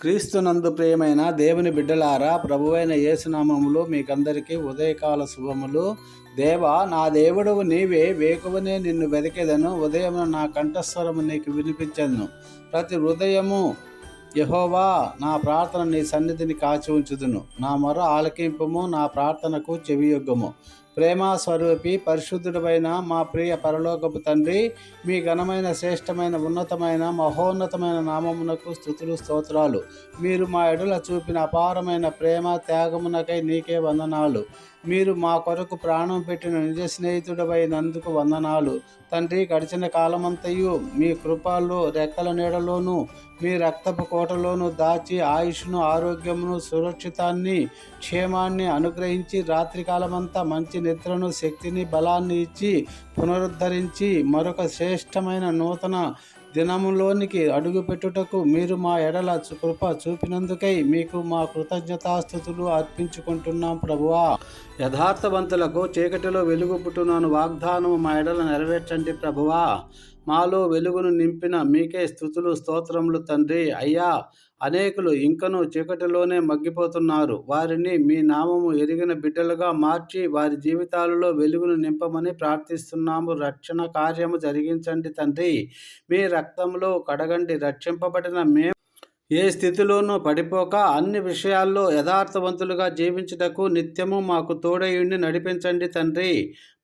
క్రీస్తునందు ప్రియమైన దేవుని బిడ్డలారా, ప్రభువైన యేసునామములో మీకందరికీ ఉదయకాల శుభములు. దేవా, నా దేవుడవు నీవే, వేకువనే నిన్ను వెతికెదను, ఉదయమున నా కంఠస్వరము నీకు వినిపించెదను. ప్రతి హృదయము యెహోవా, నా ప్రార్థన నీ సన్నిధిని కాచి ఉంచుదును. నా మొర ఆలకింపుము, నా ప్రార్థనకు చెవియొగ్గము. ప్రేమ స్వరూపి, పరిశుద్ధుడైన మా ప్రియ పరలోకపు తండ్రి, మీ ఘనమైన, శ్రేష్టమైన, ఉన్నతమైన, మహోన్నతమైన నామమునకు స్తుతులు, స్తోత్రాలు. మీరు మా ఎడల చూపిన అపారమైన ప్రేమ, త్యాగమునకై నీకే వందనాలు. మీరు మా కొరకు ప్రాణం పెట్టిన నిజ స్నేహితుడమైనందుకు వందనాలు తండ్రి. గడిచిన కాలమంతయు మీ కృపలో, రెక్కల నీడలోను, మీ రక్తపు కోటలోను దాచి ఆయుష్ను, ఆరోగ్యమును, సురక్షితాన్ని, క్షేమాన్ని అనుగ్రహించి రాత్రికాలమంతా మంచి నిద్రను, శక్తిని, బలాన్ని ఇచ్చి పునరుద్ధరించి మరొక శ్రేష్టమైన నూతన దినములోనికి అడుగుపెట్టుటకు మీరు మా ఎడల కృప చూపినందుకై మీకు మా కృతజ్ఞతాస్తుతులు అర్పించుకుంటున్నాం ప్రభువా. యథార్థవంతులకు చీకటిలో వెలుగు పుట్టునను వాగ్దానము మా ఎడల నెరవేర్చండి ప్రభువా. మాలో వెలుగును నింపిన మీకే స్తుతులు, స్తోత్రములు తండ్రి. అయ్యా, అనేకులు ఇంకనూ చీకటిలోనే మగ్గిపోతున్నారు. వారిని మీ నామము ఎరిగిన బిడ్డలుగా మార్చి వారి జీవితాలలో వెలుగును నింపమని ప్రార్థిస్తున్నాము. రక్షణ కార్యము జరిగించండి తండ్రి. మీ రక్తంలో కడగండి. రక్షింపబడిన మేము ఏ స్థితిలోనూ పడిపోక అన్ని విషయాల్లో యథార్థవంతులుగా జీవించుటకు నిత్యము మాకు తోడయుండి నడిపించండి తండ్రి.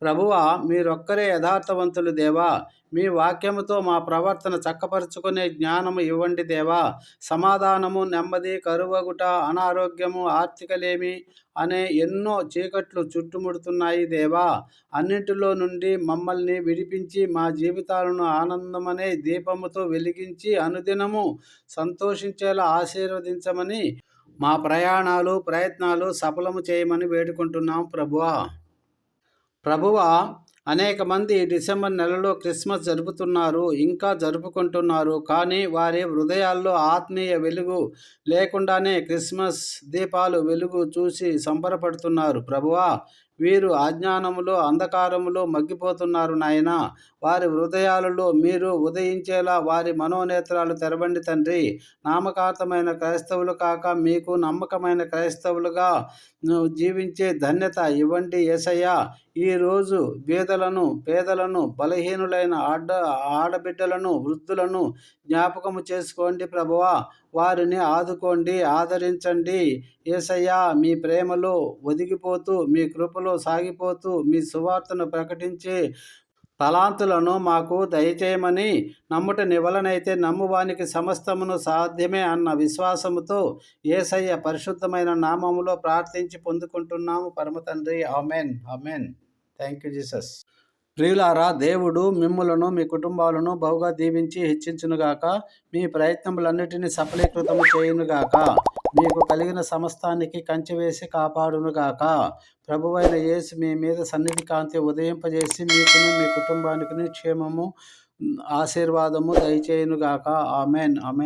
ప్రభువా, మీరొక్కరే యథార్థవంతులు దేవా. మీ వాక్యముతో మా ప్రవర్తన చక్కపరుచుకునే జ్ఞానము ఇవ్వండి దేవా. సమాధానము, నెమ్మది, కరువగుట, అనారోగ్యము, ఆర్థికలేమి అనే ఎన్నో చీకట్లు చుట్టుముడుతున్నాయి దేవా. అన్నింటిలో నుండి మమ్మల్ని విడిపించి మా జీవితాలను ఆనందమనే దీపముతో వెలిగించి అనుదినము సంతోషించేలా ఆశీర్వదించమని, మా ప్రయత్నాలు సఫలము చేయమని వేడుకుంటున్నాం ప్రభువా. అనేక మంది డిసెంబర్ నెలలో క్రిస్మస్ జరుపుతున్నారు, ఇంకా జరుపుకుంటున్నారు. కానీ వారి హృదయాల్లో ఆత్మీయ వెలుగు లేకుండానే క్రిస్మస్ దీపాలు వెలుగు చూసి సంబరపడుతున్నారు ప్రభువా. వీరు అజ్ఞానములో, అంధకారములో మగ్గిపోతున్నారు నాయన. వారి హృదయాలలో మీరు ఉదయించేలా వారి మనోనేత్రాలు తెరవండి తండ్రి. నామకార్థమైన క్రైస్తవులు కాక మీకు నమ్మకమైన క్రైస్తవులుగా జీవించే ధన్యత ఇవ్వండి యేసయ్యా. ఈరోజు బీదలను, పేదలను, బలహీనులైన ఆడబిడ్డలను, వృద్ధులను జ్ఞాపకము చేసుకోండి ప్రభువా. వారిని ఆదుకోండి, ఆదరించండి యేసయ్యా. మీ ప్రేమలో ఒదిగిపోతూ, మీ కృపలో సాగిపోతూ, మీ సువార్తను ప్రకటించే తలాంతులను మాకు దయచేయమని, నమ్ముట నివలనైతే నమ్మువానికి సమస్తమును సాధ్యమే అన్న విశ్వాసముతో యేసయ్య పరిశుద్ధమైన నామములో ప్రార్థించి పొందుకుంటున్నాము పరమ తండ్రి. Amen, amen. Thank you Jesus. ప్రియులారా, దేవుడు మిమ్ములను, మీ కుటుంబాలను బహుగా దీవించి హెచ్చించునుగాక. మీ ప్రయత్నములన్నిటినీ సఫలీకృతము చేయునుగాక. మీకు కలిగిన సమస్తానికి కంచె వేసి కాపాడునుగాక. ప్రభువైన యేసు మీ మీద సన్నిధి కాంతి ఉదయింపజేసి మీకును, మీ కుటుంబానికి క్షేమము, ఆశీర్వాదము దయచేయునుగాక. Amen, amen.